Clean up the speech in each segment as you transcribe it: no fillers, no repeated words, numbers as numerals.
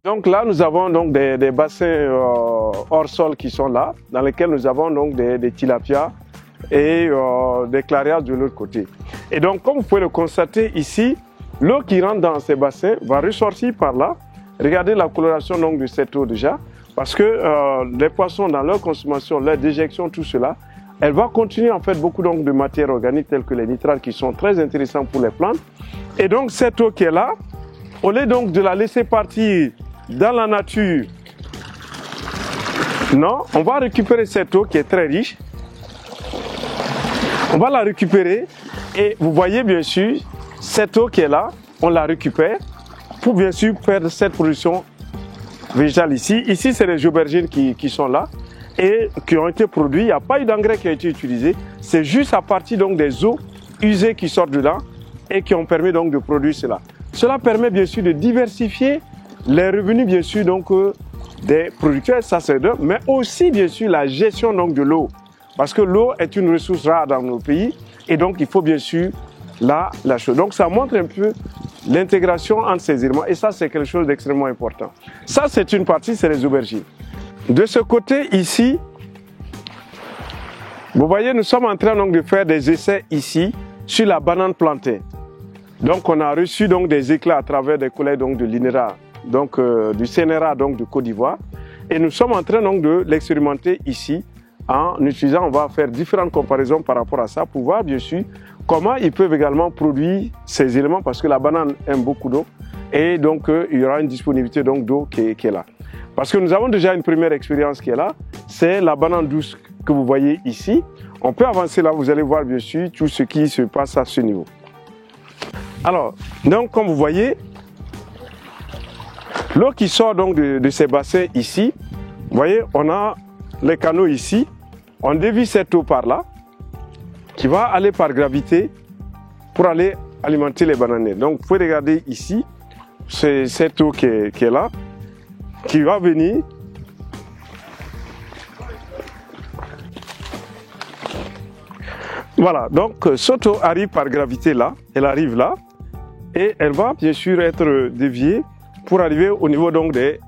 Donc là, nous avons donc des bassins hors sol qui sont là, dans lesquels nous avons donc des tilapias et des clarias de l'autre côté. Et donc, comme vous pouvez le constater ici, l'eau qui rentre dans ces bassins va ressortir par là. Regardez la coloration donc de cette eau déjà, parce que les poissons dans leur consommation, leur déjection, tout cela, elle va continuer en fait beaucoup donc de matières organiques telles que les nitrates qui sont très intéressants pour les plantes. Et donc cette eau qui est là, au lieu donc de la laisser partir dans la nature, non, on va récupérer cette eau qui est très riche. On va la récupérer et vous voyez bien sûr cette eau qui est là, on la récupère pour bien sûr faire cette production végétale ici. Ici c'est les aubergines qui sont là et qui ont été produits. Il n'y a pas eu d'engrais qui a été utilisé. C'est juste à partir donc des eaux usées qui sortent dedans et qui ont permis donc de produire cela. Cela permet bien sûr de diversifier les revenus bien sûr donc des producteurs, ça c'est deux, mais aussi bien sûr la gestion donc de l'eau. Parce que l'eau est une ressource rare dans nos pays et donc il faut bien sûr la chose. Donc ça montre un peu l'intégration entre ces éléments et ça c'est quelque chose d'extrêmement important. Ça c'est une partie, c'est les aubergines. De ce côté ici, vous voyez nous sommes en train donc de faire des essais ici sur la banane plantain. Donc on a reçu donc des éclats à travers des collègues donc de l'INERA, donc du CNRA donc de Côte d'Ivoire et nous sommes en train donc de l'expérimenter ici en utilisant, on va faire différentes comparaisons par rapport à ça pour voir bien sûr comment ils peuvent également produire ces éléments parce que la banane aime beaucoup d'eau et donc il y aura une disponibilité donc d'eau qui est là. Parce que nous avons déjà une première expérience qui est là, c'est la banane douce que vous voyez ici. On peut avancer là, vous allez voir bien sûr tout ce qui se passe à ce niveau. Alors, donc comme vous voyez, l'eau qui sort donc de ces bassins ici, vous voyez, on a les canaux ici, on dévie cette eau par là, qui va aller par gravité pour aller alimenter les bananiers. Donc vous pouvez regarder ici, c'est cette eau qui est là, qui va venir voilà, donc cette eau arrive par gravité là, elle arrive là, et elle va bien sûr être déviée pour arriver au niveau donc des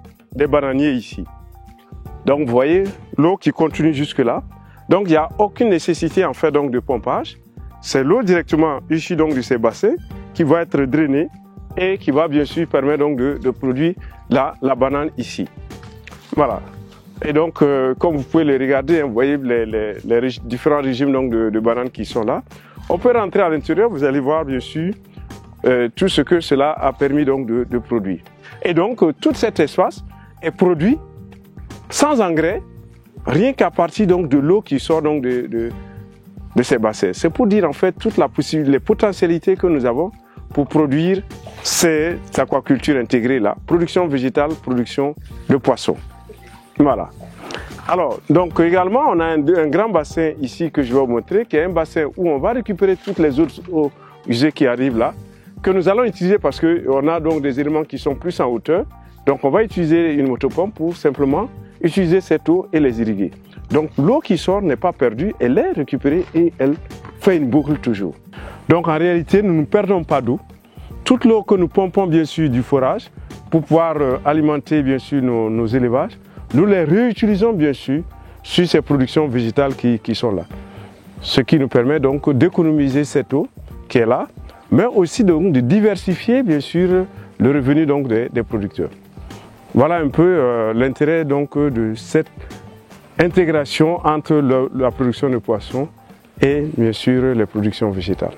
bananiers ici. Donc vous voyez l'eau qui continue jusque là. Donc il n'y a aucune nécessité en fait donc de pompage. C'est l'eau directement issue donc de ces bassins qui va être drainée et qui va bien sûr permettre donc de produire la banane ici. Voilà. Et donc comme vous pouvez le regarder, hein, vous voyez les différents régimes donc de bananes qui sont là. On peut rentrer à l'intérieur, vous allez voir bien sûr tout ce que cela a permis donc de produire. Et donc tout cet espace est produit sans engrais, rien qu'à partir donc de l'eau qui sort donc de ces bassins. C'est pour dire en fait toute les potentialités que nous avons pour produire cette aquaculture intégrée là, production végétale, production de poissons. Voilà. Alors, donc également, on a un grand bassin ici que je vais vous montrer, qui est un bassin où on va récupérer toutes les autres eaux usées qui arrivent là, que nous allons utiliser parce qu'on a donc des éléments qui sont plus en hauteur. Donc on va utiliser une motopompe pour simplement utiliser cette eau et les irriguer. Donc l'eau qui sort n'est pas perdue, elle est récupérée et elle fait une boucle toujours. Donc en réalité, nous ne perdons pas d'eau. Toute l'eau que nous pompons bien sûr du forage pour pouvoir alimenter bien sûr nos élevages, nous les réutilisons bien sûr sur ces productions végétales qui sont là. Ce qui nous permet donc d'économiser cette eau qui est là, mais aussi donc de diversifier bien sûr le revenu donc des producteurs. Voilà un peu l'intérêt donc de cette intégration entre la production de poissons et bien sûr les productions végétales.